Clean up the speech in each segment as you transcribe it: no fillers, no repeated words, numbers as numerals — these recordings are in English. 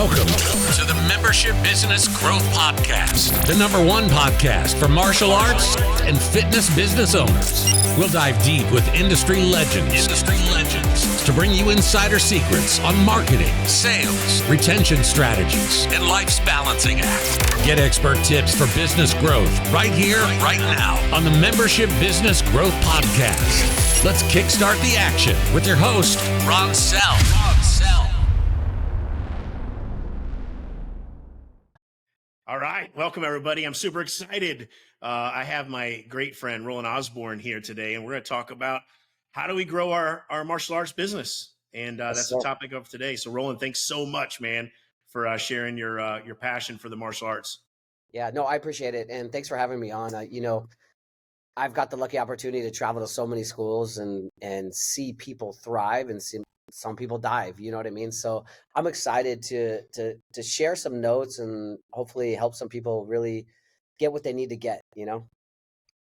Welcome to the Membership Business Growth Podcast, the #1 podcast for martial arts and fitness business owners. We'll dive deep with industry legends to bring you insider secrets on marketing, sales, retention strategies, and life's balancing act. Get expert tips for business growth right here, right now on the Membership Business Growth Podcast. Let's kickstart the action with your host, Ron Sell. All right. Welcome, everybody. I'm super excited. I have my great friend, Roland Osborne, here today, and we're going to talk about how do we grow our martial arts business. And that's the topic of today. So, Roland, thanks so much, man, for sharing your passion for the martial arts. Yeah, no, I appreciate it. And thanks for having me on. I've got the lucky opportunity to travel to so many schools and see people thrive and see some people dive, you know what I mean? So I'm excited to share some notes and hopefully help some people really get what they need to get, you know?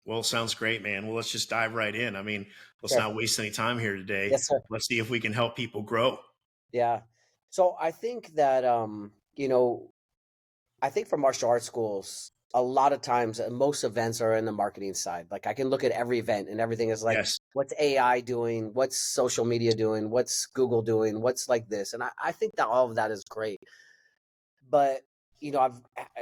Well, sounds great, man. Well, let's just dive right in. I mean, let's not waste any time here today. Yes, sir. Let's see if we can help people grow. Yeah. So I think that, I think for martial arts schools, a lot of times, most events are in the marketing side. Like I can look at every event and everything is like, Yes. What's AI doing? What's social media doing? What's Google doing? What's like this? And I think that all of that is great. But,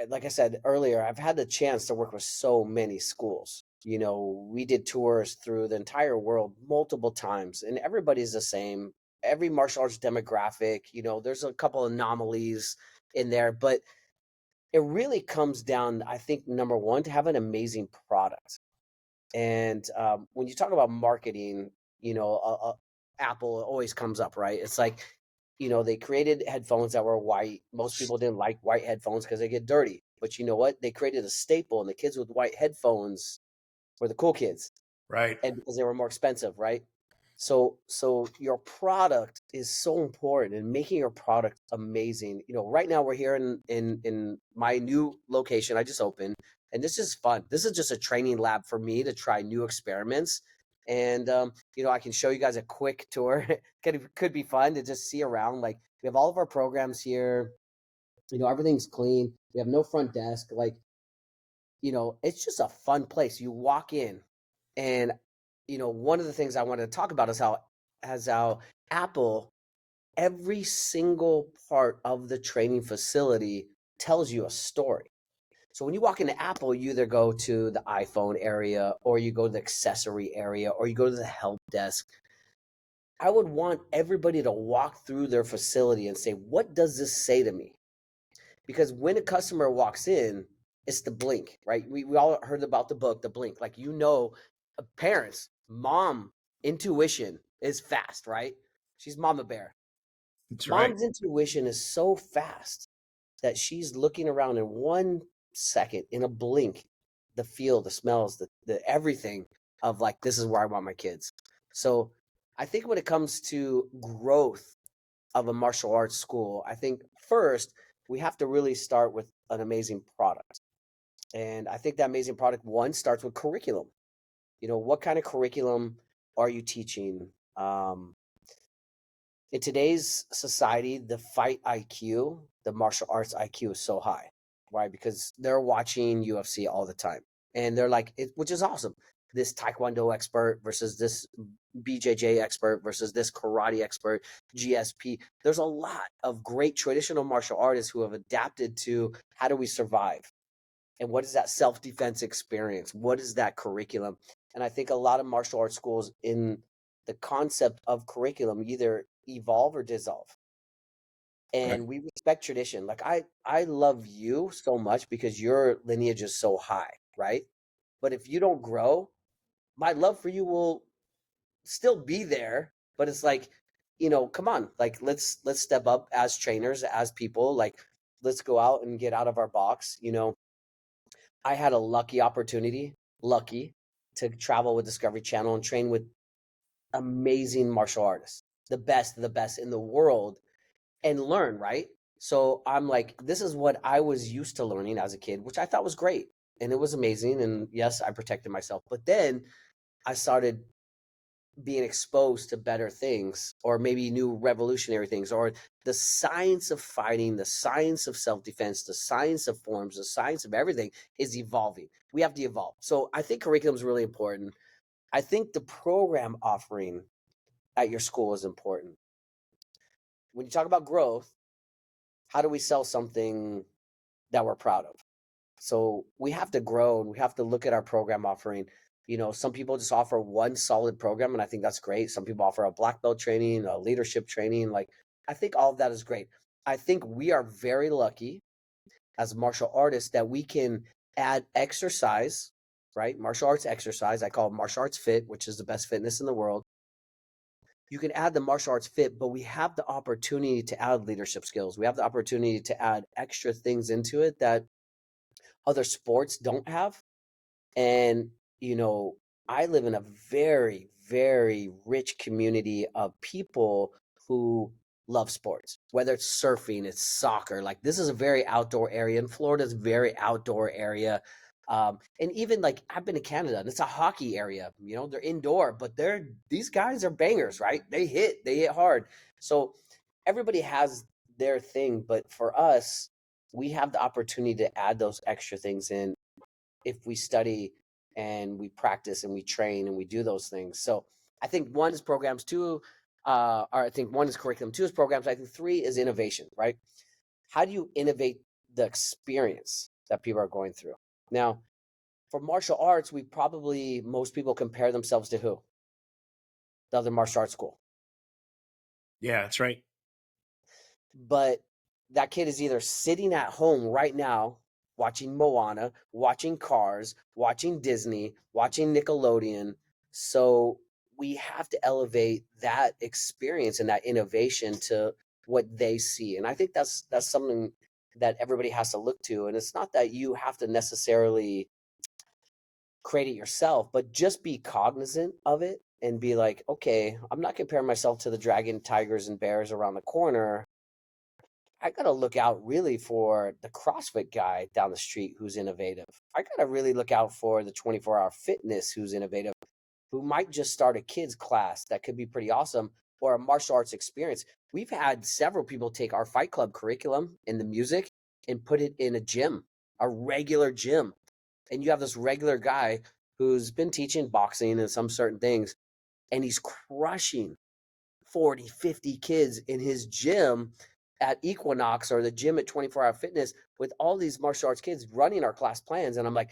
like I said earlier, I've had the chance to work with so many schools. We did tours through the entire world multiple times and everybody's the same. Every martial arts demographic, there's a couple anomalies in there, but it really comes down, I think, #1, to have an amazing product. And when you talk about marketing, Apple always comes up, right? It's like, they created headphones that were white. Most people didn't like white headphones because they get dirty. But you know what? They created a staple, and the kids with white headphones were the cool kids. Right. And because they were more expensive, right? So your product is so important and making your product amazing. Right now we're here in my new location I just opened, and this is fun. This is just a training lab for me to try new experiments. And I can show you guys a quick tour. Could be fun to just see around. Like we have all of our programs here. Everything's clean. We have no front desk. Like, it's just a fun place. You walk in and one of the things I wanted to talk about is how Apple, every single part of the training facility tells you a story. So when you walk into Apple, you either go to the iPhone area or you go to the accessory area or you go to the help desk. I would want everybody to walk through their facility and say, what does this say to me? Because when a customer walks in, it's the blink, right? We all heard about the book, The Blink. Like, parents, mom intuition is fast, right? She's mama bear. That's right. Mom's intuition is so fast that she's looking around in 1 second, in a blink, the feel, the smells, the everything of like, this is where I want my kids. So I think when it comes to growth of a martial arts school, I think first we have to really start with an amazing product. And I think that amazing product, one, starts with curriculum. What kind of curriculum are you teaching? In today's society, the fight IQ, the martial arts IQ is so high. Why? Because they're watching UFC all the time. And they're like, which is awesome. This Taekwondo expert versus this BJJ expert versus this karate expert, GSP. There's a lot of great traditional martial artists who have adapted to how do we survive? And what is that self-defense experience? What is that curriculum? And I think a lot of martial arts schools in the concept of curriculum either evolve or dissolve. And we respect tradition. Like I love you so much because your lineage is so high, right? But if you don't grow, my love for you will still be there. But it's like, come on, like let's step up as trainers, as people. Like let's go out and get out of our box. I had a lucky to travel with Discovery Channel and train with amazing martial artists, the best of the best in the world, and learn, right? So I'm like, this is what I was used to learning as a kid, which I thought was great. And it was amazing. And yes, I protected myself. But then I started being exposed to better things, or maybe new revolutionary things, or the science of fighting, the science of self-defense, the science of forms, the science of everything is evolving. We have to evolve. So I think curriculum is really important. I think the program offering at your school is important. When you talk about growth, how do we sell something that we're proud of? So we have to grow, and we have to look at our program offering. Some people just offer one solid program, and I think that's great. Some people offer a black belt training, a leadership training. Like, I think all of that is great. I think we are very lucky as martial artists that we can add exercise, right? Martial arts exercise. I call it martial arts fit, which is the best fitness in the world. You can add the martial arts fit, but we have the opportunity to add leadership skills. We have the opportunity to add extra things into it that other sports don't have. And, I live in a very, very rich community of people who love sports, whether it's surfing, it's soccer. Like, this is a very outdoor area, and Florida's a very outdoor area. And even like, I've been to Canada, and it's a hockey area. They're indoor, but these guys are bangers, right? They hit hard. So everybody has their thing, but for us, we have the opportunity to add those extra things in if we study and we practice and we train and we do those things. So I think one is programs, two, or I think one is curriculum, two is programs. I think three is innovation, right? How do you innovate the experience that people are going through? Now, for martial arts, most people compare themselves to who? The other martial arts school. Yeah, that's right. But that kid is either sitting at home right now watching Moana, watching Cars, watching Disney, watching Nickelodeon. So we have to elevate that experience and that innovation to what they see. And I think that's something that everybody has to look to. And it's not that you have to necessarily create it yourself, but just be cognizant of it and be like, okay, I'm not comparing myself to the dragon, tigers, and bears around the corner. I got to look out really for the CrossFit guy down the street who's innovative. I got to really look out for the 24-hour fitness who's innovative, who might just start a kids class that could be pretty awesome, or a martial arts experience. We've had several people take our Fight Club curriculum in the music and put it in a gym, a regular gym. And you have this regular guy who's been teaching boxing and some certain things, and he's crushing 40, 50 kids in his gym at Equinox or the gym at 24-hour fitness with all these martial arts kids running our class plans. And I'm like,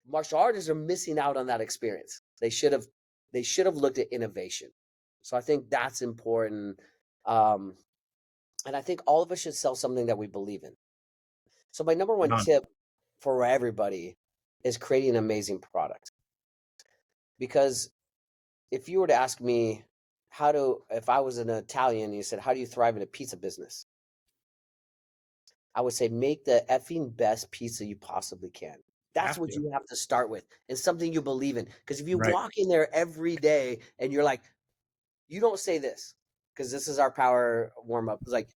martial artists are missing out on that experience. They should have looked at innovation. So I think that's important. And I think all of us should sell something that we believe in. So my number one tip for everybody is creating an amazing product. Because if you were to ask me if I was an Italian and you said, how do you thrive in a pizza business? I would say, make the effing best pizza you possibly can. That's what you have to start with, and something you believe in. Because if you walk in there every day and you're like, you don't say this, because this is our power warm up. It's like,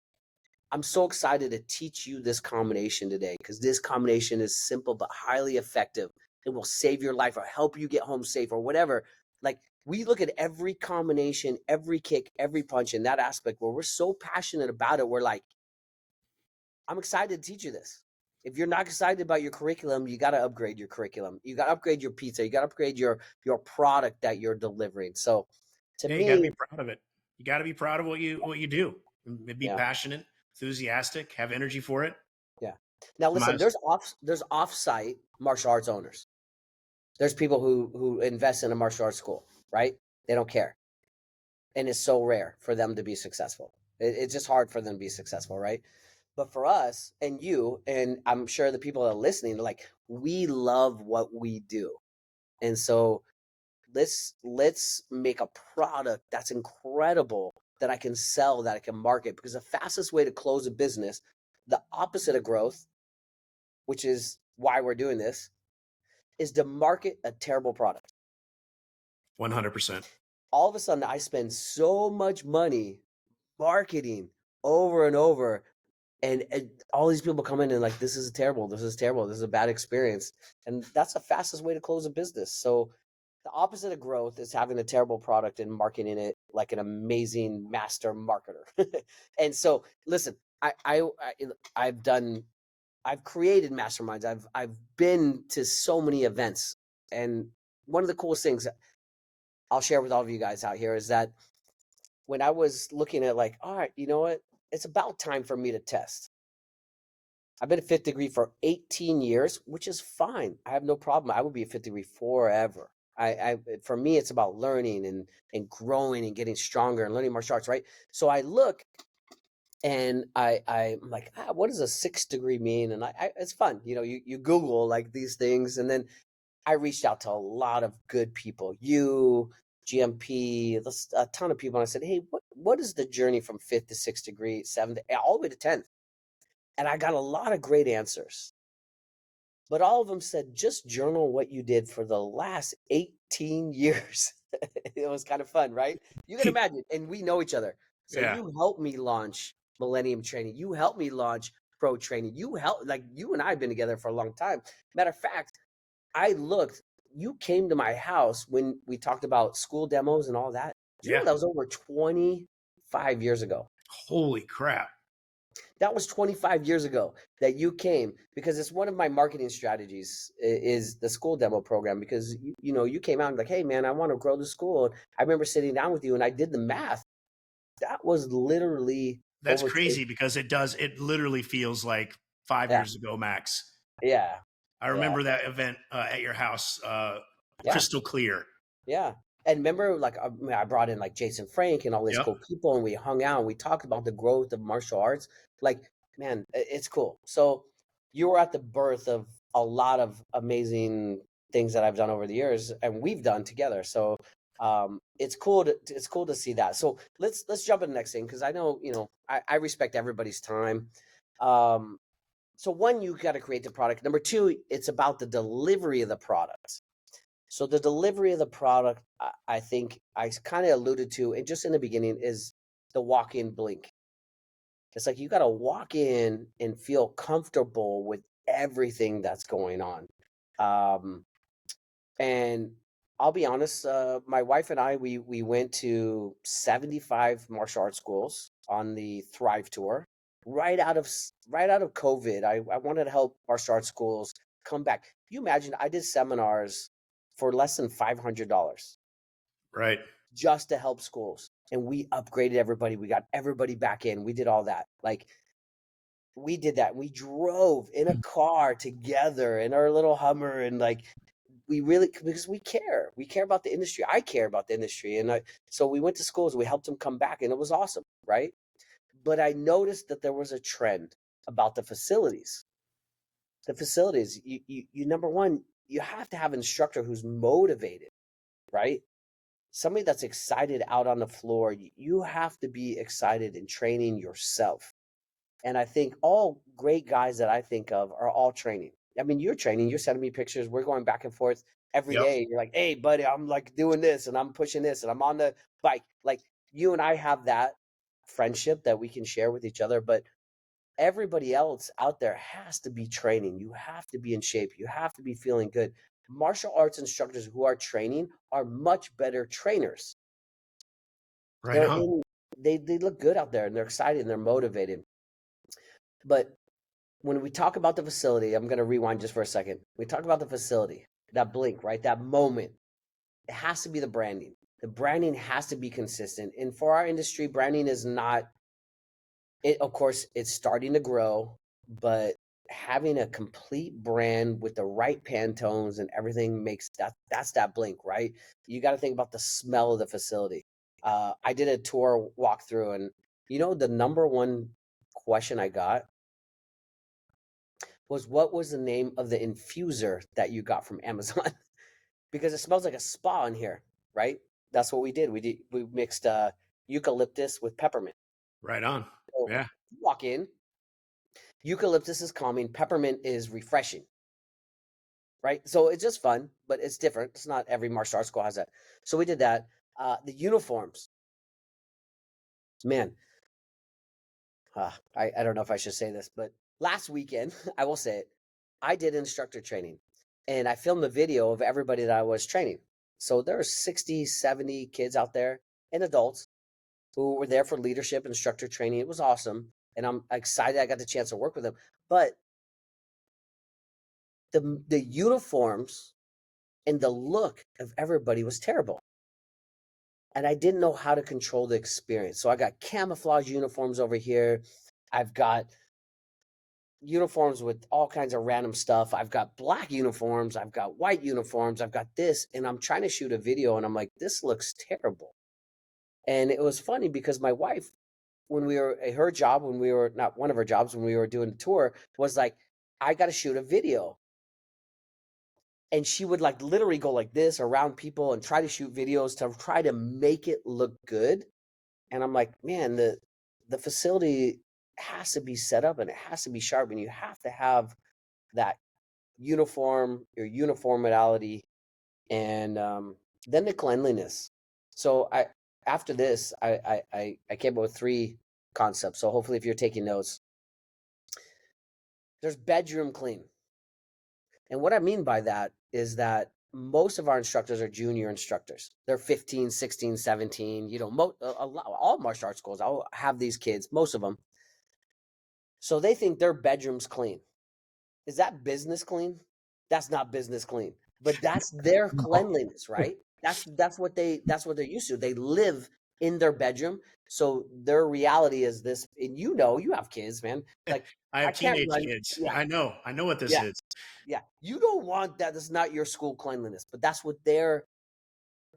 I'm so excited to teach you this combination today, because this combination is simple but highly effective. It will save your life or help you get home safe or whatever. Like, we look at every combination, every kick, every punch in that aspect where we're so passionate about it. We're like, I'm excited to teach you this. If you're not excited about your curriculum, you got to upgrade your curriculum. You got to upgrade your pizza. You got to upgrade your product that you're delivering. So to me, you got to be proud of it. You got to be proud of what you do. And be passionate, enthusiastic, have energy for it. Yeah. Now listen, there's off-site martial arts owners. There's people who invest in a martial arts school, right? They don't care. And it's so rare for them to be successful. It's just hard for them to be successful, right? But for us and you, and I'm sure the people that are listening, like, we love what we do. And so let's make a product that's incredible, that I can sell, that I can market, because the fastest way to close a business, the opposite of growth, which is why we're doing this, is to market a terrible product. 100%. All of a sudden, I spend so much money marketing over and over, and all these people come in and like, this is terrible, this is a bad experience. And that's the fastest way to close a business. So The opposite of growth is having a terrible product and marketing it like an amazing master marketer. And so, listen, I've done, I've created masterminds. I've been to so many events, and one of the coolest things I'll share with all of you guys out here is that when I was looking at like, all right, you know what? It's about time for me to test. I've been a fifth degree for 18 years, which is fine. I have no problem. I would be a fifth degree forever. For me, it's about learning and growing and getting stronger and learning martial arts, right? So I look and I'm like, what does a sixth degree mean? And it's fun. You know, you Google like these things. And then I reached out to a lot of good people, GMP, a ton of people. And I said, hey, what is the journey from fifth to sixth degree, seventh, all the way to 10th? And I got a lot of great answers. But all of them said, just journal what you did for the last 18 years. It was kind of fun, right? You can imagine. And we know each other. So Yeah. you helped me launch Millennium Training. You helped me launch Pro Training. You and I have been together for a long time. Matter of fact, you came to my house when we talked about school demos and all that. You know, that was over 25 years ago. Holy crap. That was 25 years ago that you came, because it's one of my marketing strategies is the school demo program, because you came out and like, hey man, I want to grow the school. And I remember sitting down with you and I did the math. That was literally That's crazy because it literally feels like 5 years ago max. Yeah. I remember that event at your house, crystal clear. Yeah. And remember, like, I brought in like Jason Frank and all these cool people, and we hung out and we talked about the growth of martial arts. Like, man, it's cool. So you were at the birth of a lot of amazing things that I've done over the years, and we've done together. So it's cool to see that. So let's jump into the next thing, because I know I respect everybody's time. So one, you got to create the product. Number two, it's about the delivery of the product. So the delivery of the product, I think I kind of alluded to, and just in the beginning, is the walk-in blink. It's like you got to walk in and feel comfortable with everything that's going on. And I'll be honest, my wife and I, we went to 75 martial arts schools on the Thrive Tour. Right out of COVID, I wanted to help martial arts schools come back. Can you imagine? I did seminars for less than $500, right, just to help schools, and we upgraded everybody. We got everybody back in. We did all that. Like, we did that. We drove in a car together in our little Hummer, and like, because we care about the industry. I care about the industry, and so we went to schools. We helped them come back, and it was awesome, right? But I noticed that there was a trend about the facilities. You number one, you have to have an instructor who's motivated, right? Somebody that's excited out on the floor. You have to be excited in training yourself. And I think all great guys that I think of are all training. I mean, you're training, you're sending me pictures. We're going back and forth every day. You're like, hey, buddy, I'm like doing this and I'm pushing this and I'm on the bike. Like, you and I have that friendship that we can share with each other. But everybody else out there has to be training. You have to be in shape. You have to be feeling good. Martial arts instructors who are training are much better trainers. Right they look good out there and they're excited and they're motivated. But when we talk about the facility, I'm going to rewind just for a second. We talk about the facility, that blink, right? That moment. It has to be the branding. The branding has to be consistent. And for our industry, branding is not, of course, it's starting to grow, but having a complete brand with the right Pantones and everything that's that blink, right? You got to think about the smell of the facility. I did a tour walkthrough, and the number one question I got was, what was the name of the infuser that you got from Amazon? Because it smells like a spa in here, right? That's what we did. We mixed eucalyptus with peppermint. Right on. So Yeah. you walk in, eucalyptus is calming, peppermint is refreshing, right? So it's just fun, but it's different. It's not every martial arts school has that. So we did that. The uniforms, man. I don't know if I should say this, but last weekend, I will say it, I did instructor training, and I filmed a video of everybody that I was training. So there are 60, 70 kids out there and adults who were there for leadership instructor training. It was awesome. And I'm excited I got the chance to work with them. But the uniforms and the look of everybody was terrible. And I didn't know how to control the experience. So I got camouflage uniforms over here. I've got uniforms with all kinds of random stuff. I've got black uniforms. I've got white uniforms. I've got this. And I'm trying to shoot a video and I'm like, this looks terrible. And it was funny because my wife, when we were her job, when we were not one of her jobs, when we were doing the tour, was like, I got to shoot a video. And she would like literally go like this around people and try to shoot videos to try to make it look good. And I'm like, man, the facility has to be set up and it has to be sharp, and you have to have that uniform, your uniformity, and then the cleanliness. So after this, I came up with 3 concepts. So hopefully, if you're taking notes, there's bedroom clean. And what I mean by that is that most of our instructors are junior instructors. They're 15, 16, 17, all martial arts schools. I'll have these kids, most of them. So they think their bedroom's clean. Is that business clean? That's not business clean, but that's their cleanliness, right? That's what they're used to. They live in their bedroom. So their reality is this, and you have kids, man. Like I have can't teenage run. kids. Yeah, I know what this yeah. is. Yeah, you don't want that. That's not your school cleanliness, but that's what their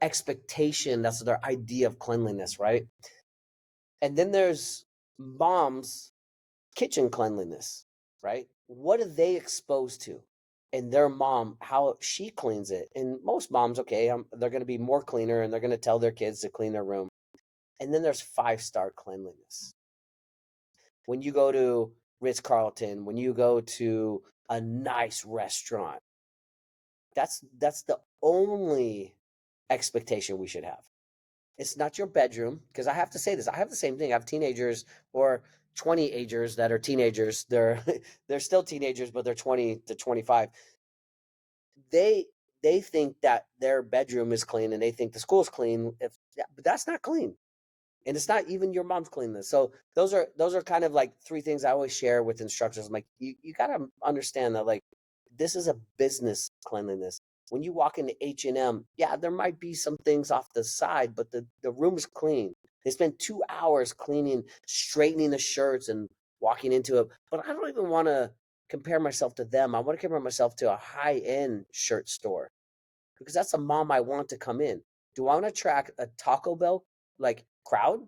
expectation, that's their idea of cleanliness, right? And then there's mom's kitchen cleanliness, right? What are they exposed to? And their mom, how she cleans it. And most moms, okay, they're going to be more cleaner and they're going to tell their kids to clean their room. And then there's 5-star cleanliness. When you go to Ritz-Carlton, when you go to a nice restaurant, that's the only expectation we should have. It's not your bedroom, because I have to say this. I have the same thing. I have teenagers or 20-agers that are teenagers. They're they're still teenagers, but they're 20 to 25. They think that their bedroom is clean and they think the school's clean. But that's not clean. And it's not even your mom's cleanness. So those are kind of like 3 things I always share with instructors. I'm like, you gotta understand that like this is a business cleanliness. When you walk into H&M, yeah, there might be some things off the side, but the room is clean. They spend 2 hours cleaning, straightening the shirts and walking into it. But I don't even want to compare myself to them. I want to compare myself to a high-end shirt store because that's a mom I want to come in. Do I want to attract a Taco Bell like crowd,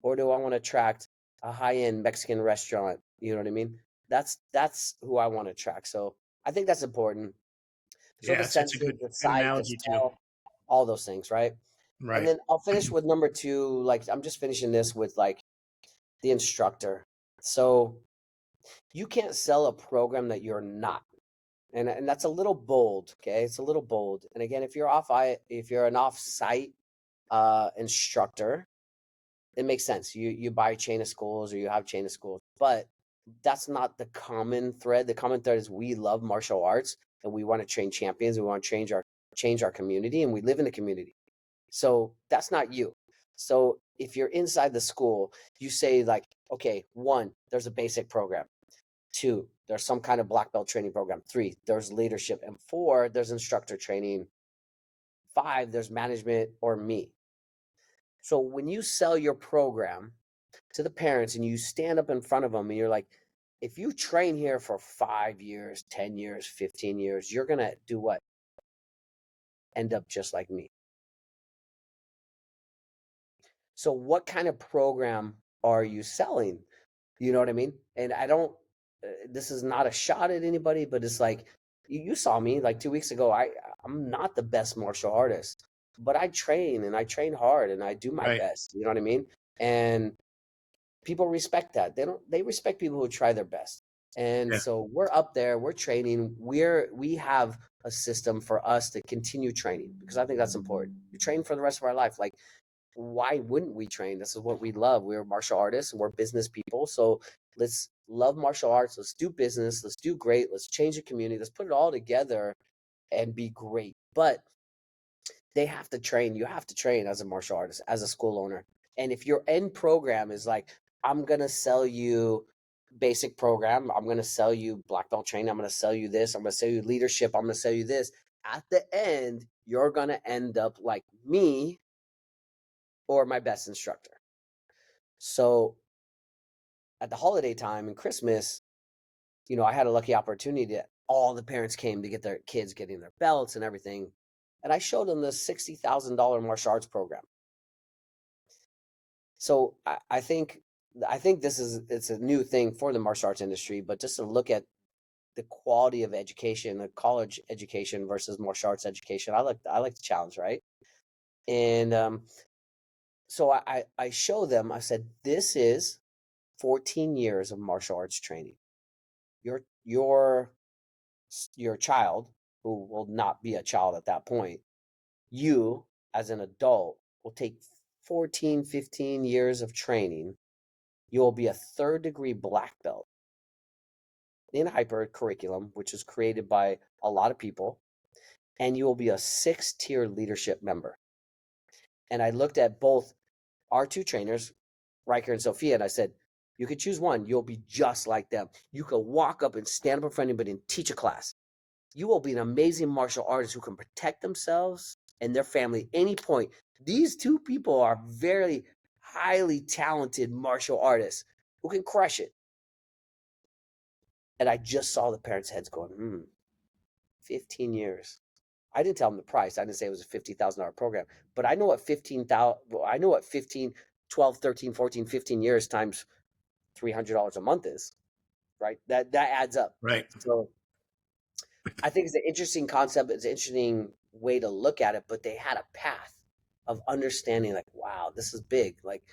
or do I want to attract a high-end Mexican restaurant? You know what I mean? That's who I want to attract. So I think that's important. So Yeah, the it's a senses, good the sight, the analogy too. smell, all those things, right? And Right. then I'll finish with number 2. Like I'm just finishing this with like the instructor. So you can't sell a program that you're not. And that's a little bold, okay? It's a little bold. And again, if you're an off-site instructor, it makes sense. You buy a chain of schools or you have chain of schools, but that's not the common thread. The common thread is we love martial arts and we want to train champions. We want to change our community, and we live in a community. So that's not you. So if you're inside the school, you say like, okay, 1, there's a basic program. 2, there's some kind of black belt training program. 3, there's leadership. And 4, there's instructor training. 5, there's management or me. So when you sell your program to the parents and you stand up in front of them and you're like, if you train here for 5 years, 10 years, 15 years, you're going to do what? End up just like me. So what kind of program are you selling? You know what I mean? And I don't, this is not a shot at anybody, but it's like, you saw me like 2 weeks ago. I'm not the best martial artist, but I train and I train hard and I do my Right. best. You know what I mean? And people respect that. They respect people who try their best. And Yeah. so we're up there, we're training, we have a system for us to continue training because I think that's important. We train for the rest of our life. Like, why wouldn't we train? This is what we love. We're martial artists and we're business people. So let's love martial arts. Let's do business. Let's do great. Let's change the community. Let's put it all together and be great. But they have to train. You have to train as a martial artist, as a school owner. And if your end program is like, I'm going to sell you basic program, I'm going to sell you black belt training, I'm going to sell you this, I'm going to sell you leadership, I'm going to sell you this. At the end, you're going to end up like me or my best instructor. So at the holiday time and Christmas, you know, I had a lucky opportunity that all the parents came to get their kids getting their belts and everything. And I showed them the $60,000 martial arts program. So I think it's a new thing for the martial arts industry, but just to look at the quality of education, the college education versus martial arts education, I like the challenge, right? And so I show them, I said, this is 14 years of martial arts training. Your child, who will not be a child at that point, you as an adult will take 14, 15 years of training. You will be a 3rd degree black belt in hyper curriculum, which is created by a lot of people, and you will be a 6-tier leadership member. And I looked at both our 2 trainers, Riker and Sophia, and I said, you could choose one. You'll be just like them. You could walk up and stand up in front of anybody and teach a class. You will be an amazing martial artist who can protect themselves and their family at any point. These 2 people are very highly talented martial artists who can crush it. And I just saw the parents' heads going, 15 years. I didn't tell them the price. I didn't say it was a $50,000 program, but I know what 12, 13, 14, 15 years times $300 a month is, right? That adds up. Right. So I think it's an interesting concept. It's an interesting way to look at it, but they had a path of understanding like, wow, this is big. Like,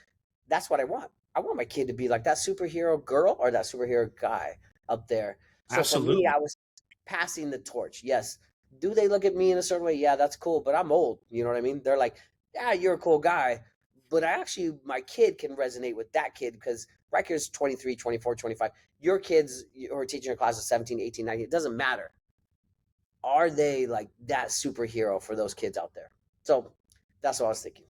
that's what I want. I want my kid to be like that superhero girl or that superhero guy up there. So Absolutely. for me, I was passing the torch. Yes. Do they look at me in a certain way? Yeah, that's cool, but I'm old. You know what I mean? They're like, yeah, you're a cool guy. But actually, my kid can resonate with that kid because Riker's 23, 24, 25. Your kids who are teaching your class of 17, 18, 19, it doesn't matter. Are they like that superhero for those kids out there? So that's what I was thinking.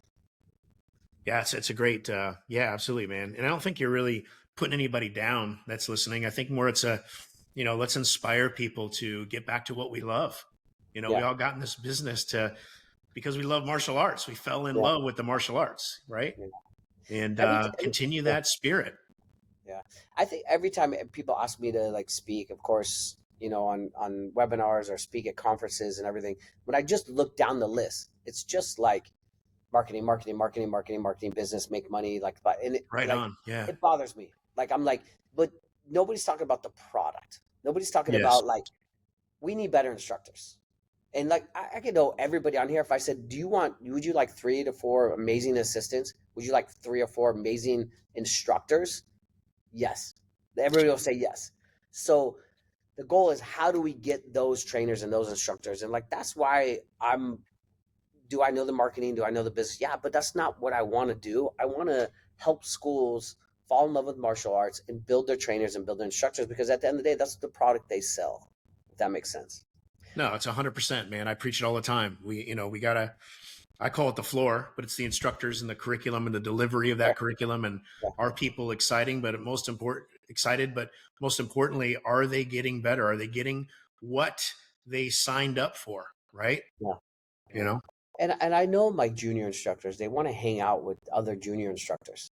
Yeah, it's a great, yeah, absolutely, man. And I don't think you're really putting anybody down that's listening. I think more it's let's inspire people to get back to what we love. We all got in this business because we love martial arts. We fell in love with the martial arts, right? Yeah. And continue that spirit. Yeah. I think every time people ask me to like speak, of course, on webinars or speak at conferences and everything, when I just look down the list, it's just like marketing, business, make money, Yeah. it bothers me. Like I'm like, but nobody's talking about the product. Nobody's talking Yes. about like, we need better instructors. And like I could know everybody on here. If I said, would you like 3 to 4 amazing assistants? Would you like 3 or 4 amazing instructors? Yes. Everybody will say yes. So the goal is, how do we get those trainers and those instructors? And like, that's why do I know the marketing? Do I know the business? Yeah, but that's not what I want to do. I want to help schools fall in love with martial arts and build their trainers and build their instructors, because at the end of the day, that's the product they sell, if that makes sense. No, it's 100%, man. I preach it all the time. I call it the floor, but it's the instructors and the curriculum and the delivery of that curriculum, and are people exciting, but most importantly, are they getting better? Are they getting what they signed up for? Right. Yeah. And I know my junior instructors, they want to hang out with other junior instructors.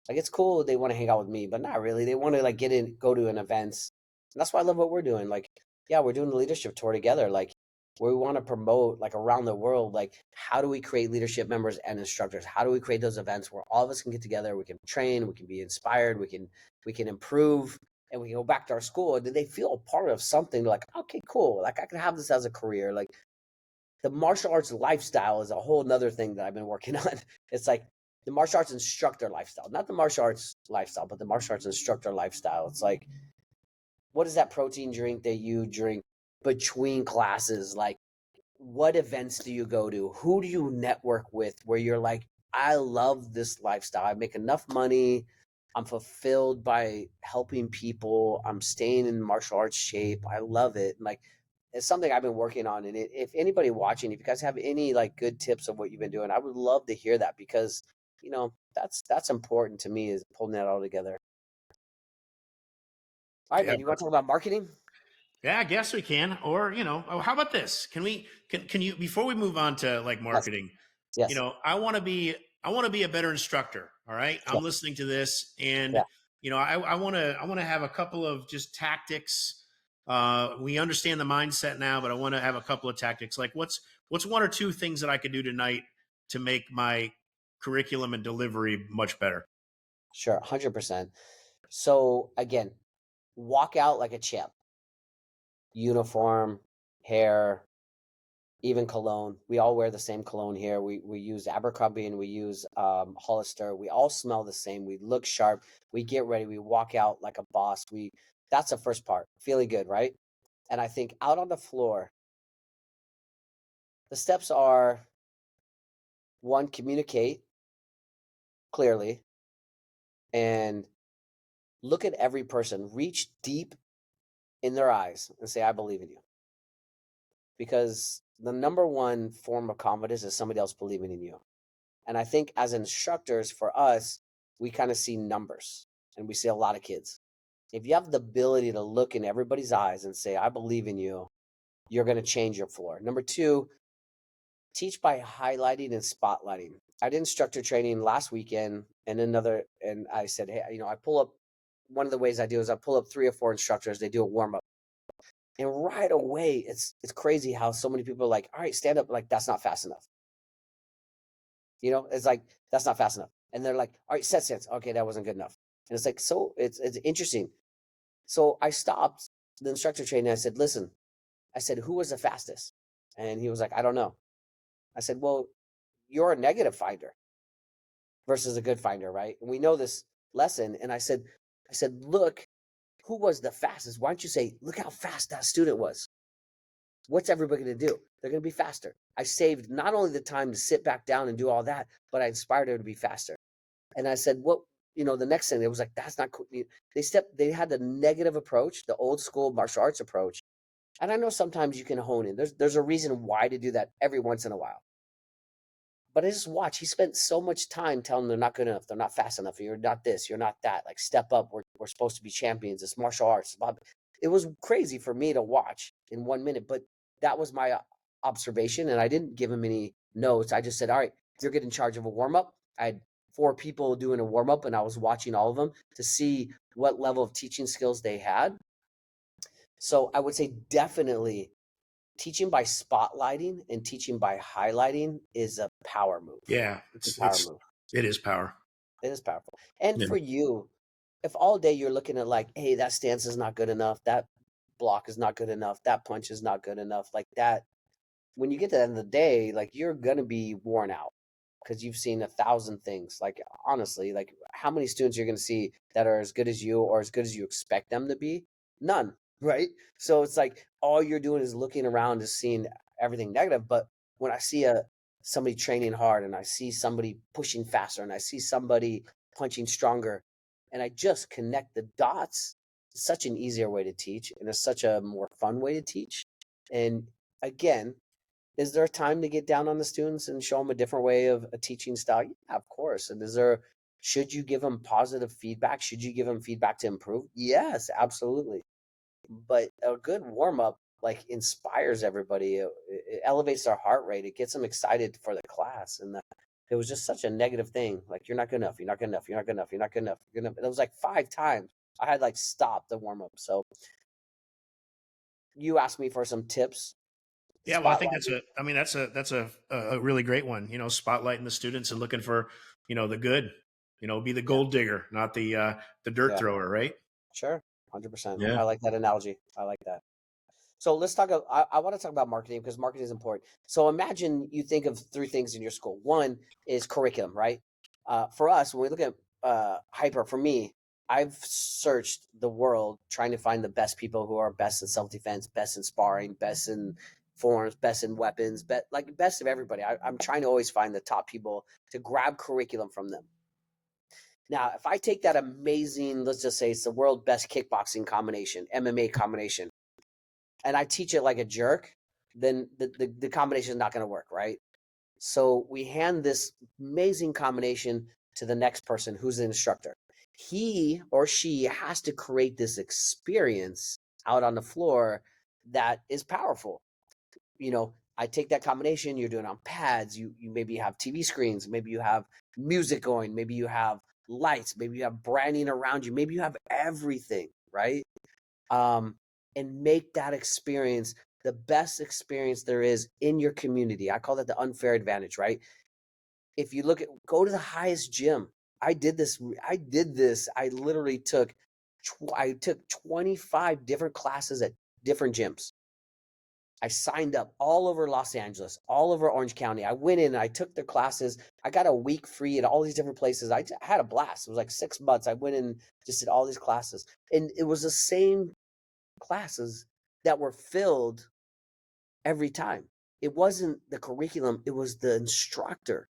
Like, it's cool they want to hang out with me, but not really. They want to like go to an events. And that's why I love what we're doing. Like, yeah, we're doing the leadership tour together. Like, we want to promote like around the world, like, how do we create leadership members and instructors? How do we create those events where all of us can get together, we can train, we can be inspired, we can improve, and we can go back to our school and they feel a part of something. Like, okay, cool. Like, I can have this as a career. Like, the martial arts lifestyle is a whole nother thing that I've been working on. It's like the martial arts instructor lifestyle, not the martial arts lifestyle, but the martial arts instructor lifestyle. It's like, what is that protein drink that you drink between classes? Like, what events do you go to? Who do you network with where you're like, I love this lifestyle. I make enough money. I'm fulfilled by helping people. I'm staying in martial arts shape. I love it. Like, it's something I've been working on. And if anybody watching, if you guys have any like good tips of what you've been doing, I would love to hear that, because that's important to me, is pulling that all together. All right, Yeah. man. You want to talk about marketing? Yeah, I guess we can. Or, how about this? Can you, before we move on to like Yes. marketing, Yes. I want to be a better instructor. All right. Yeah. I'm listening to this, and, Yeah. I want to have a couple of just tactics. We understand the mindset now, but I want to have a couple of tactics. Like what's one or two things that I could do tonight to make my curriculum and delivery much better? Sure. 100%. So again, walk out like a champ. Uniform, hair, even cologne. We all wear the same cologne here. We use Abercrombie and we use Hollister. We all smell the same. We look sharp. We get ready. We walk out like a boss. That's the first part. Feeling good, right? And I think out on the floor, the steps are: one, communicate clearly, and look at every person. Reach deep in their eyes and say, "I believe in you." Because the number one form of confidence is somebody else believing in you. And I think as instructors, for us, we kind of see numbers and we see a lot of kids. If you have the ability to look in everybody's eyes and say, "I believe in you," you're going to change your floor. Number two, teach by highlighting and spotlighting. I did instructor training last weekend and I said, "Hey, I pull up, one of the ways I do is I pull up 3 or 4 instructors, they do a warm up." And right away, it's crazy how so many people are like, "All right, stand up." Like, that's not fast enough. It's like, that's not fast enough. And they're like, "All right, set stance." Okay, that wasn't good enough. And it's like, so it's interesting. So I stopped the instructor training. I said, "Listen," I said, "who was the fastest?" And he was like, "I don't know." I said, "Well, you're a negative finder versus a good finder, right? And we know this lesson." And I said, "Look, who was the fastest? Why don't you say, look how fast that student was? What's everybody going to do? They're going to be faster." I saved not only the time to sit back down and do all that, but I inspired her to be faster. And I said, "What?" The next thing, it was like, "That's not cool." They had the negative approach, the old school martial arts approach. And I know sometimes you can hone in. There's a reason why to do that every once in a while. But I just watch. He spent so much time telling them they're not good enough. They're not fast enough. You're not this. You're not that. Like, step up. We're supposed to be champions. It's martial arts. It was crazy for me to watch in 1 minute, but that was my observation. And I didn't give him any notes. I just said, "All right, you're getting in charge of a warm up." I had 4 people doing a warm up, and I was watching all of them to see what level of teaching skills they had. So I would say definitely teaching by spotlighting and teaching by highlighting is a power move. Yeah, It's a power move. it is power. It is powerful. And Yeah. for you, if all day you're looking at like, "Hey, that stance is not good enough, that block is not good enough, that punch is not good enough," like that, when you get to the end of the day, like, you're gonna be worn out because you've seen 1,000 things. Like, honestly, like, how many students you're gonna see that are as good as you or as good as you expect them to be? None, right? So it's like all you're doing is looking around, is seeing everything negative. But when I see somebody training hard, and I see somebody pushing faster, and I see somebody punching stronger, and I just connect the dots, it's such an easier way to teach, and it's such a more fun way to teach. And again, is there time to get down on the students and show them a different way of a teaching style? Yeah, of course. And should you give them positive feedback? Should you give them feedback to improve? Yes, absolutely. But a good warm up like inspires everybody. It elevates their heart rate. It gets them excited for the class. And it was just such a negative thing. Like, "You're not good enough. You're not good enough. You're not good enough. You're not good enough. You're good enough." It was like 5 times. I had like stopped the warm up. So you asked me for some tips. Yeah, well, I think Spotlight. that's a really great one. Spotlighting the students and looking for the good. Be the Yeah. gold digger, not the dirt Yeah. thrower, right? Sure. 100%. Yeah. I like that analogy. I like that. So let's talk. I want to talk about marketing, because marketing is important. So imagine you think of 3 things in your school. One is curriculum, right? For us, when we look at hyper, for me, I've searched the world trying to find the best people who are best in self-defense, best in sparring, best in forms, best in weapons, best of everybody. I'm trying to always find the top people to grab curriculum from them. Now, if I take that amazing, let's just say it's the world best kickboxing combination, MMA combination, and I teach it like a jerk, then the combination is not going to work, right? So we hand this amazing combination to the next person who's the instructor. He or she has to create this experience out on the floor that is powerful. I take that combination, you're doing it on pads, you maybe have TV screens, maybe you have music going, maybe you have lights, maybe you have branding around you, maybe you have everything, right? And make that experience the best experience there is in your community. I call that the unfair advantage, right? If you go to the highest gym. I did this. I literally took 25 different classes at different gyms. I signed up all over Los Angeles, all over Orange County. I went in and I took their classes. I got a week free at all these different places. I had a blast. It was like 6 months. I went in, just did all these classes. And it was the same classes that were filled every time. It wasn't the curriculum, it was the instructor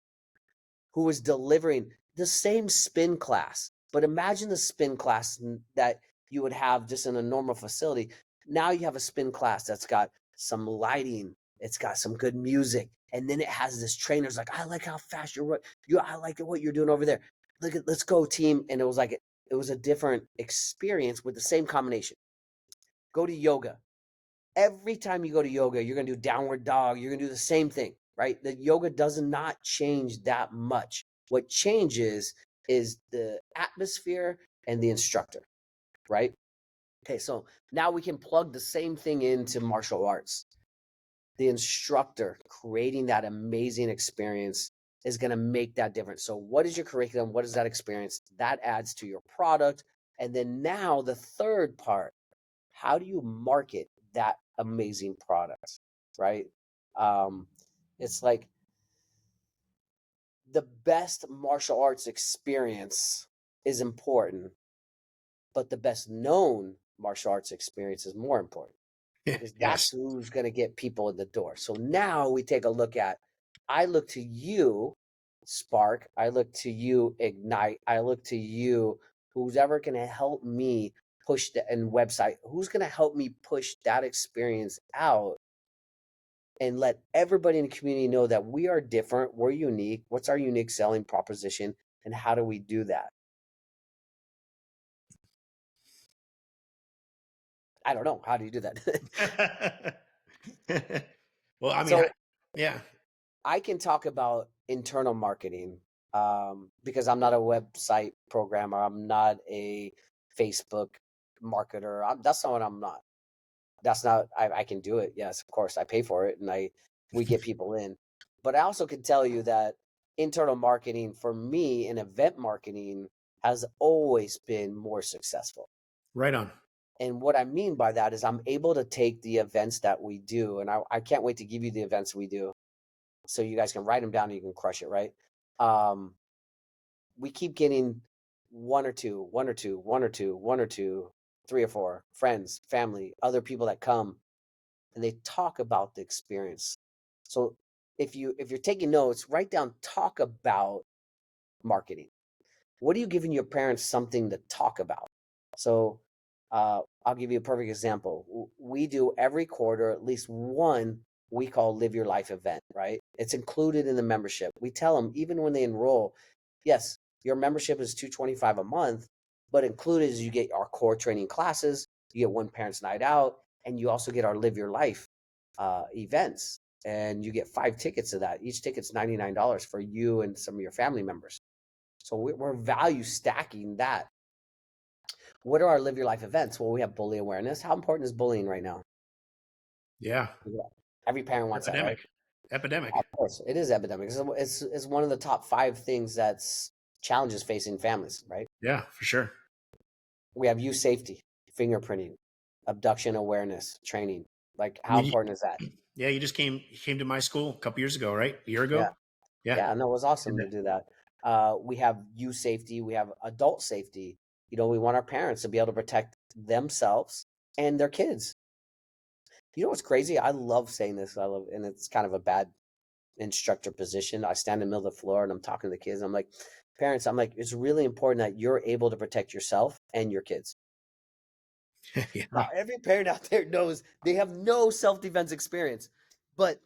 who was delivering the same spin class. But imagine the spin class that you would have just in a normal facility. Now you have a spin class that's got some lighting, it's got some good music, and then it has this trainer's like, I like how fast I like what you're doing over there. Let's go, team. And it was a different experience with the same combination. Go to yoga. Every time you go to yoga, you're going to do downward dog. You're going to do the same thing, right? The yoga does not change that much. What changes is the atmosphere and the instructor, right? Okay, so now we can plug the same thing into martial arts. The instructor creating that amazing experience is going to make that difference. So what is your curriculum? What is that experience? That adds to your product. And then now the third part, how do you market that amazing product, right? It's like the best martial arts experience is important, but the best known martial arts experience is more important because that's Yes. who's going to get people in the door. So now we take a look at, I look to you, Spark. I look to you, Ignite. I look to you, who's ever going to help me push and website, who's going to help me push that experience out and let everybody in the community know that we are different, we're unique, what's our unique selling proposition, and how do we do that? I don't know. How do you do that? Well, I mean, So yeah. I can talk about internal marketing because I'm not a website programmer. I'm not a Facebook marketer. That's not what I'm not. That's not, I can do it. Yes, of course. I pay for it and we get people in. But I also can tell you that internal marketing for me and event marketing has always been more successful. Right on. And what I mean by that is I'm able to take the events that we do, and I can't wait to give you the events we do so you guys can write them down and you can crush it, right? We keep getting one or two, 3 or 4 friends, family, other people that come and they talk about the experience. So if you're taking notes, write down talk about marketing. What are you giving your parents something to talk about? So I'll give you a perfect example. We do every quarter at least one we call Live Your Life event, right? It's included in the membership. We tell them even when they enroll, yes, your membership is $225 a month, but included is you get our core training classes, you get one parents night out, and you also get our Live Your Life events. And you get 5 tickets to that. Each ticket's $99 for you and some of your family members. So we're value stacking that. What are our Live Your Life events? Well, we have bully awareness. How important is bullying right now? Yeah. Every parent wants that, right? Epidemic. Of course, it is epidemic. It's one of the top 5 things that's challenges facing families, right? Yeah, for sure. We have youth safety, fingerprinting, abduction awareness training. Like, how important is that? Yeah, you just came to my school a couple years ago, right? A year ago. Yeah. Yeah, no, it was awesome to do that. We have youth safety, we have adult safety. We want our parents to be able to protect themselves and their kids. You know what's crazy? I love saying this. And it's kind of a bad instructor position. I stand in the middle of the floor and I'm talking to the kids. I'm like, parents, it's really important that you're able to protect yourself and your kids. Yeah. Now, every parent out there knows they have no self-defense experience, but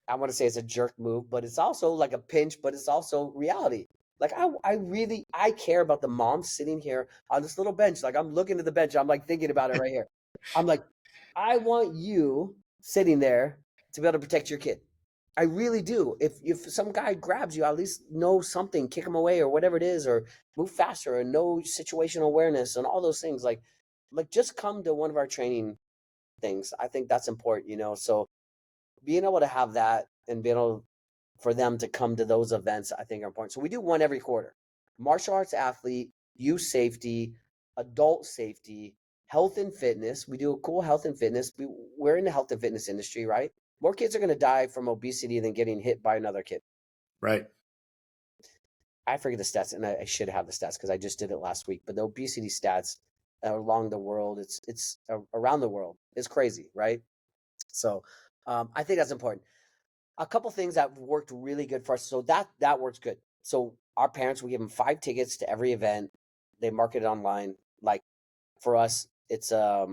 I want to say it's a jerk move, but it's also like a pinch, but it's also reality. Like I care about the mom sitting here on this little bench. Like I'm looking at the bench, I'm like thinking about it right here. I'm like, I want you sitting there to be able to protect your kid. I really do. If some guy grabs you, at least know something, kick him away or whatever it is, or move faster and know situational awareness and all those things. Like just come to one of our training things. I think that's important. So being able to have that and being able for them to come to those events, I think are important. So we do one every quarter. Martial arts athlete, youth safety, adult safety, health and fitness. We do a cool health and fitness. We're in the health and fitness industry, right? More kids are going to die from obesity than getting hit by another kid. Right. I forget the stats, and I should have the stats because I just did it last week. But the obesity stats along the world, it's around the world. It's crazy, right? So I think that's important. A couple things that worked really good for us. So that works good. So our parents, we give them 5 tickets to every event. They market it online. Like for us, it's a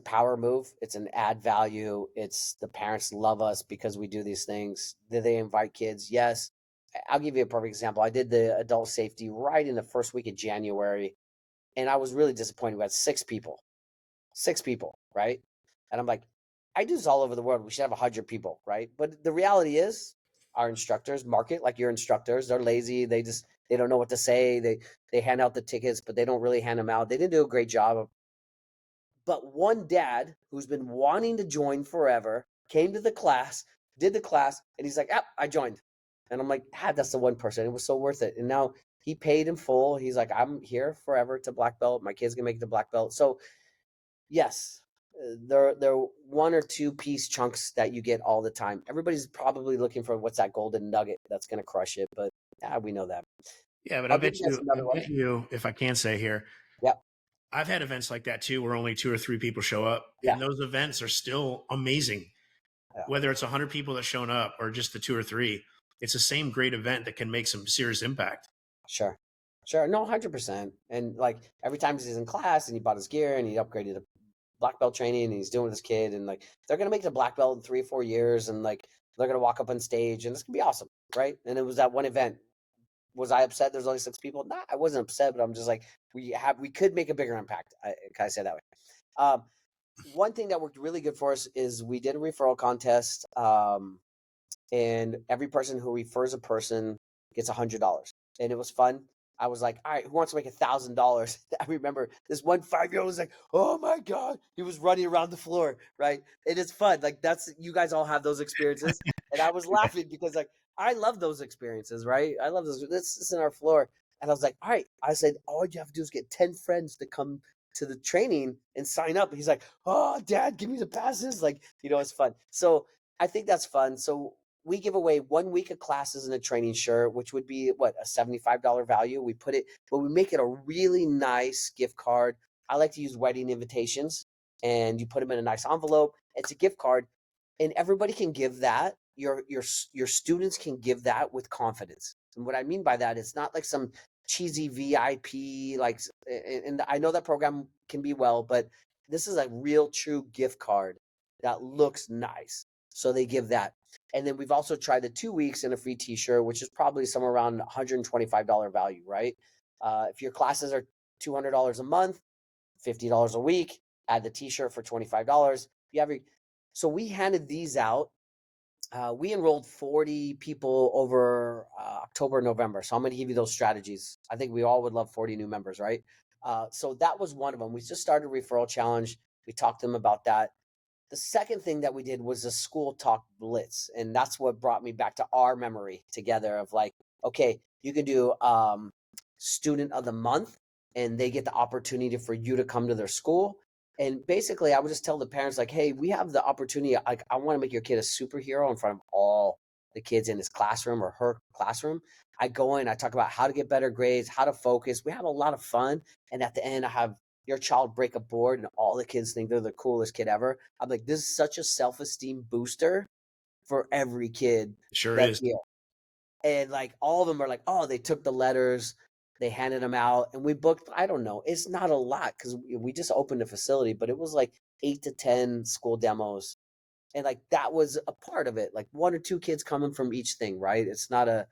power move. It's an add value. It's the parents love us because we do these things. Do they invite kids? Yes. I'll give you a perfect example. I did the adult safety right in the first week of January, and I was really disappointed. We had 6 people, right? And I'm like, I do this all over the world. We should have 100 people, right? But the reality is, our instructors market like your instructors. They're lazy. They don't know what to say. They hand out the tickets, but they don't really hand them out. They didn't do a great job. But one dad who's been wanting to join forever came to the class, did the class, and he's like, "Yep, I joined." And I'm like, that's the one person. It was so worth it. And now he paid in full. He's like, I'm here forever to black belt. My kid's gonna make it to black belt. So yes, there are 1 or 2 piece chunks that you get all the time. Everybody's probably looking for what's that golden nugget that's gonna crush it, but we know that. Yeah, but I'll give you guys I another one. bet you, if I can say here, Yep. I've had events like that too, where only 2 or 3 people show up, Yeah. and those events are still amazing. Yeah. Whether it's 100 people that shown up or just the 2 or 3, it's the same great event that can make some serious impact. Sure. Sure. No, 100%. And like every time he's in class and he bought his gear and he upgraded to black belt training and he's doing with his kid and like they're gonna make the black belt in 3 or 4 years and like they're gonna walk up on stage and it's gonna be awesome, right? And it was that one event. Was I upset there's only 6 people? Nah, I wasn't upset, but I'm just like we could make a bigger impact. Can I say that way? Um, One thing that worked really good for us is we did a referral contest. And every person who refers a person gets $100, and it was fun. I was like, all right, who wants to make $1,000? I remember this one 5-year-old was like, oh my god, he was running around the floor, right? It is fun. Like that's you guys all have those experiences, and I was laughing because like I love those experiences, right? I love those. This is in our floor, and I was like, all right. I said, all you have to do is get 10 friends to come to the training and sign up. He's like, oh, Dad, give me the passes. Like, it's fun. So I think that's fun. So we give away 1 week of classes in a training shirt, which would be what, a $75 value. We put it, but we make it a really nice gift card. I like to use wedding invitations, and you put them in a nice envelope. It's a gift card, and everybody can give that. Your students can give that with confidence. And what I mean by that, it's not like some cheesy VIP, like, and I know that program can be well, but this is a real true gift card that looks nice. So they give that. And then we've also tried the 2 weeks and a free t-shirt, which is probably somewhere around $125 value, right? If your classes are $200 a month, $50 a week, add the t-shirt for $25. So we handed these out. We enrolled 40 people over October, November. So I'm going to give you those strategies. I think we all would love 40 new members, right? So that was one of them. We just started a referral challenge. We talked to them about that. The second thing that we did was a school talk blitz. And that's what brought me back to our memory together of like, okay, you can do student of the month, and they get the opportunity for you to come to their school. And basically, I would just tell the parents, like, hey, we have the opportunity. Like, I want to make your kid a superhero in front of all the kids in his classroom or her classroom. I go in, I talk about how to get better grades, how to focus. We have a lot of fun. And at the end, I have your child break a board and all the kids think they're the coolest kid ever. I'm like, this is such a self-esteem booster for every kid It sure that's is. here. And like all of them are like, oh, they took the letters. They handed them out, and we booked, I don't know, it's not a lot because we just opened a facility, but it was like 8 to 10 school demos. And like that was a part of it, like 1 or 2 kids coming from each thing, right? It's not a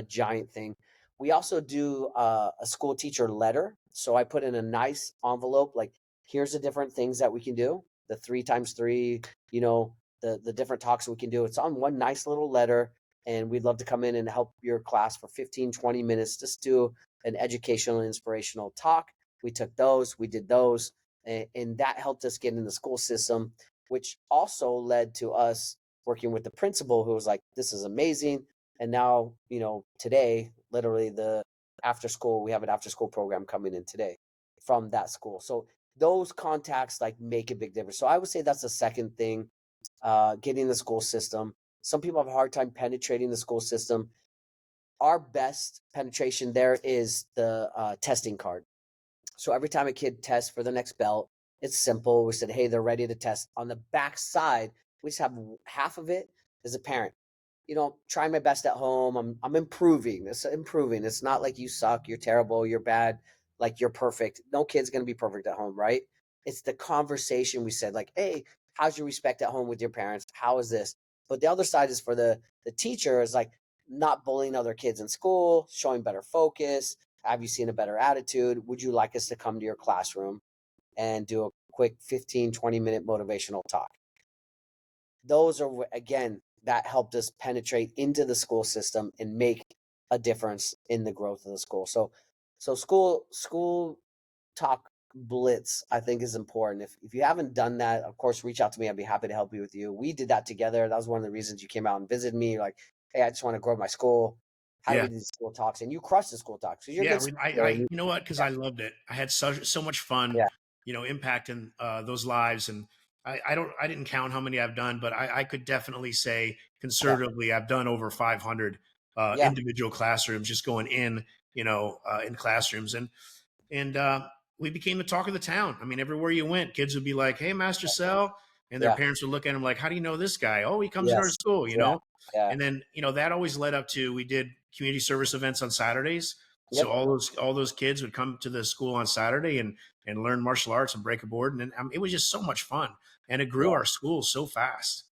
giant thing. We also do a school teacher letter. So I put in a nice envelope, like here's the different things that we can do, the 3x3, you know, the different talks we can do. It's on one nice little letter, and we'd love to come in and help your class for 15-20 minutes, just do an educational and inspirational talk. We took those, we did those, and that helped us get in the school system, which also led to us working with the principal, who was like, this is amazing. And now, you know, today, literally we have an after school program coming in today from that school. So those contacts like make a big difference. So I would say that's the second thing, getting the school system. Some people have a hard time penetrating the school system. Our best penetration there is the testing card. So every time a kid tests for the next belt, it's simple. We said, hey, they're ready to test. On the back side, we just have half of it as a parent. You know, trying my best at home. I'm improving. It's improving. It's not like you suck, you're terrible, you're bad, like you're perfect. No kid's gonna be perfect at home, right? It's the conversation. We said, like, hey, how's your respect at home with your parents? How is this? But the other side is for the teacher is like not bullying other kids in school, showing better focus. Have you seen a better attitude? Would you like us to come to your classroom and do a quick 15-20 minute motivational talk? Those are, again, that helped us penetrate into the school system and make a difference in the growth of the school. So school talk blitz, I think, is important. If you haven't done that, of course, reach out to me. I'd be happy to help you with you. We did that together. That was one of the reasons you came out and visited me. You're like, hey, I just want to grow my school. How do Yeah. we do these school talks? And you crush the school talks. So you're a Yeah, good you know what? Because I loved it. I had so much fun, yeah, you know, impacting those lives. And I didn't count how many I've done, but I could definitely say yeah, conservatively, I've done over 500 yeah, individual classrooms, just going in, you know, in classrooms. And we became the talk of the town. I mean, everywhere you went, kids would be like, "Hey, Master Cell," and their yeah, parents would look at him like, "How do you know this guy? Oh, he comes to our yes, school," you yeah, know. yeah, And then, you know, that always led up to, we did community service events on Saturdays. So yep, all those kids would come to the school on Saturday and learn martial arts and break a board, and then, it was just so much fun, and it grew yeah, our school so fast.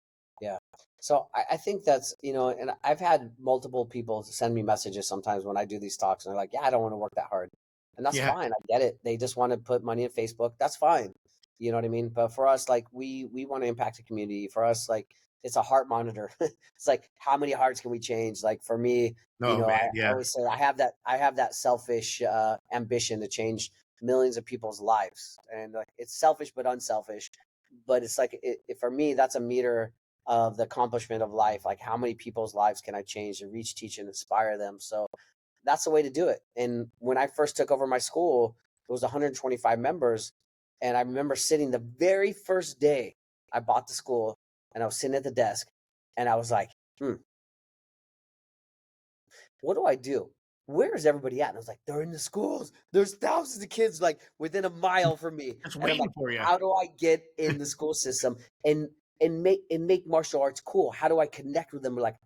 yeah. So I think that's, you know, and I've had multiple people send me messages sometimes when I do these talks, and they're like, yeah, I don't want to work that hard. And that's Yeah, fine. I get it. They just want to put money in Facebook. That's fine. You know what I mean? But for us, like we want to impact the community. For us, like it's a heart monitor. It's like how many hearts can we change? Like for me, you oh know, I man, yeah, always say I have that selfish ambition to change millions of people's lives. And like it's selfish but unselfish. But it's like for me, that's a meter of the accomplishment of life. Like how many people's lives can I change to reach, teach, and inspire them? So that's the way to do it. And when I first took over my school, it was 125 members. And I remember sitting the very first day I bought the school, and I was sitting at the desk, and I was like, what do I do? Where is everybody at? And I was like, they're in the schools. There's thousands of kids like within a mile from me. just And I'm waiting like, for you. how do I get in the school system and make martial arts cool? How do I connect with them? We're like,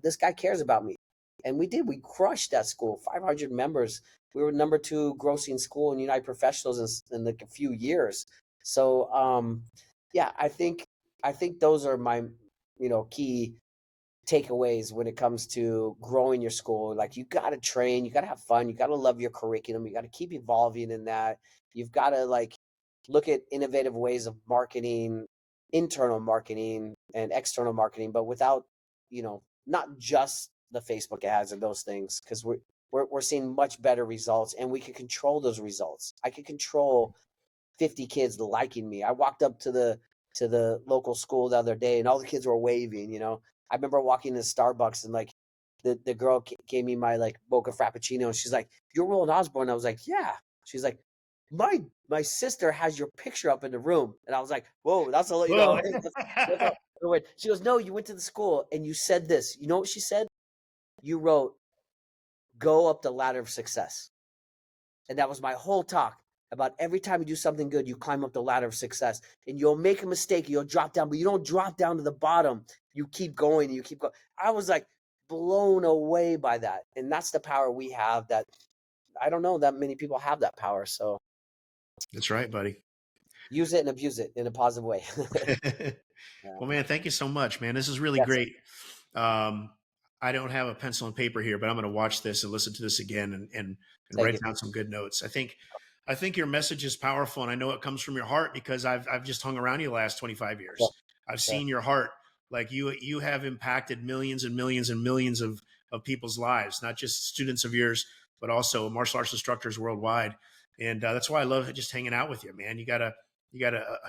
this guy cares about me. And we did. We crushed that school. 500 members. We were #2 grossing school in United Professionals in like a few years. So yeah, I think those are my key takeaways when it comes to growing your school. Like you got to train, you got to have fun, you got to love your curriculum, you got to keep evolving in that. You've got to like look at innovative ways of marketing, internal marketing and external marketing, but without, not just the Facebook ads and those things, because we're seeing much better results, and we can control those results. I can control 50 kids liking me. I walked up to the local school the other day, and all the kids were waving. I remember walking to Starbucks, and like the girl gave me my like mocha frappuccino, and she's like, "You're Roland Osborne." I was like, "Yeah." She's like, "My sister has your picture up in the room," and I was like, "Whoa, that's a Whoa. that's a weird." She goes, "No, you went to the school and you said this." You know what she said? You wrote, "Go up the ladder of success." And that was my whole talk about every time you do something good, you climb up the ladder of success, and you'll make a mistake, you'll drop down, but you don't drop down to the bottom. You keep going, you keep going. I was like blown away by that. And that's the power we have, that I don't know that many people have that power. So That's right, buddy. use it and abuse it in a positive way. Yeah. Well, man, thank you so much, man. This is really Yes. great. I don't have a pencil and paper here, but I'm going to watch this and listen to this again and Thank write you. down some good notes. I think your message is powerful, and I know it comes from your heart because I've just hung around you the last 25 years. Sure. I've Sure. seen your heart. Like you have impacted millions and millions and millions of people's lives, not just students of yours, but also martial arts instructors worldwide. And that's why I love just hanging out with you, man. You got a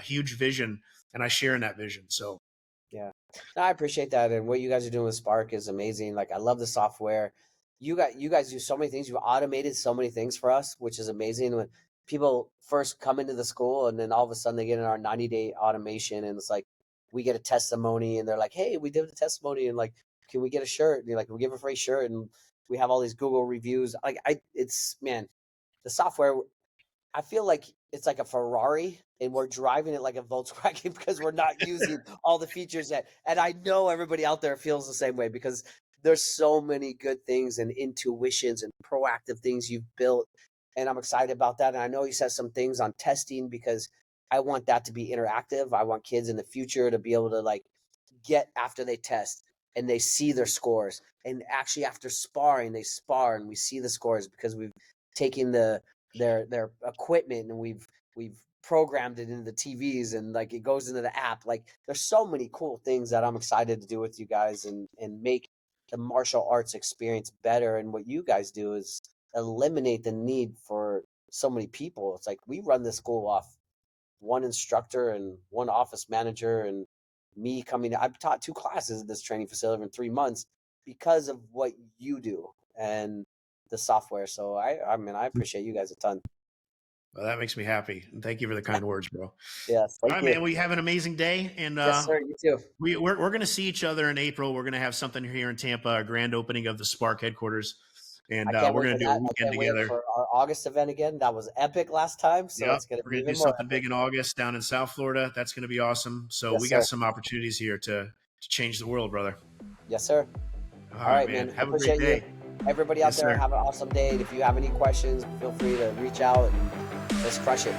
huge vision, and I share in that vision. So Yeah, no, I appreciate that, and what you guys are doing with Spark is amazing. Like, I love the software. You guys do so many things. You've automated so many things for us, which is amazing. When people first come into the school, and then all of a sudden they get in our 90-day automation, and it's like we get a testimony, and they're like, "Hey, we did the testimony, and like, can we get a shirt?" And you're like, "We give a free shirt," and we have all these Google reviews. Like, it's man, the software. I feel like it's like a Ferrari and we're driving it like a Volkswagen because we're not using all the features yet. And I know everybody out there feels the same way because there's so many good things and intuitions and proactive things you've built. And I'm excited about that. And I know you said some things on testing because I want that to be interactive. I want kids in the future to be able to like get after they test and they see their scores. And actually after sparring, they spar and we see the scores because we've taken their equipment and we've programmed it into the TVs and like it goes into the app. Like there's so many cool things that I'm excited to do with you guys and make the martial arts experience better. And what you guys do is eliminate the need for so many people. It's like we run the school off one instructor and one office manager and me coming. I've taught 2 classes at this training facility in 3 months because of what you do and the software. So I mean, I appreciate you guys a ton. well, that makes me happy. And thank you for the kind words, bro. Yes. All right, man. Well, you have an amazing day. And Yes, sir. You too. we're going to see each other in April. We're going to have something here in Tampa, a grand opening of the Spark headquarters. And we're going to do a weekend together. For our August event again. That was epic last time. So it's going to be we're going to do something big in August down in South Florida. That's going to be awesome. So yes, we got some opportunities here to change the world, brother. Yes, sir. All right, man. Have a great day. Everybody out there, have an awesome day. If you have any questions, feel free to reach out and let's crush it.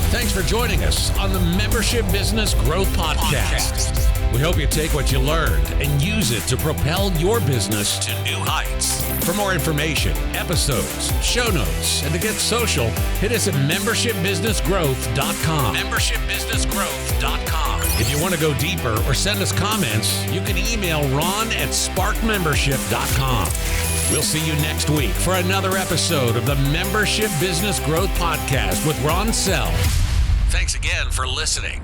Thanks for joining us on the Membership Business Growth Podcast. We hope you take what you learned and use it to propel your business to new heights. For more information, episodes, show notes, and to get social, hit us at membershipbusinessgrowth.com. Membershipbusinessgrowth.com. If you want to go deeper or send us comments, you can email ron@sparkmembership.com. We'll see you next week for another episode of the Membership Business Growth Podcast with Ron Sell. Thanks again for listening.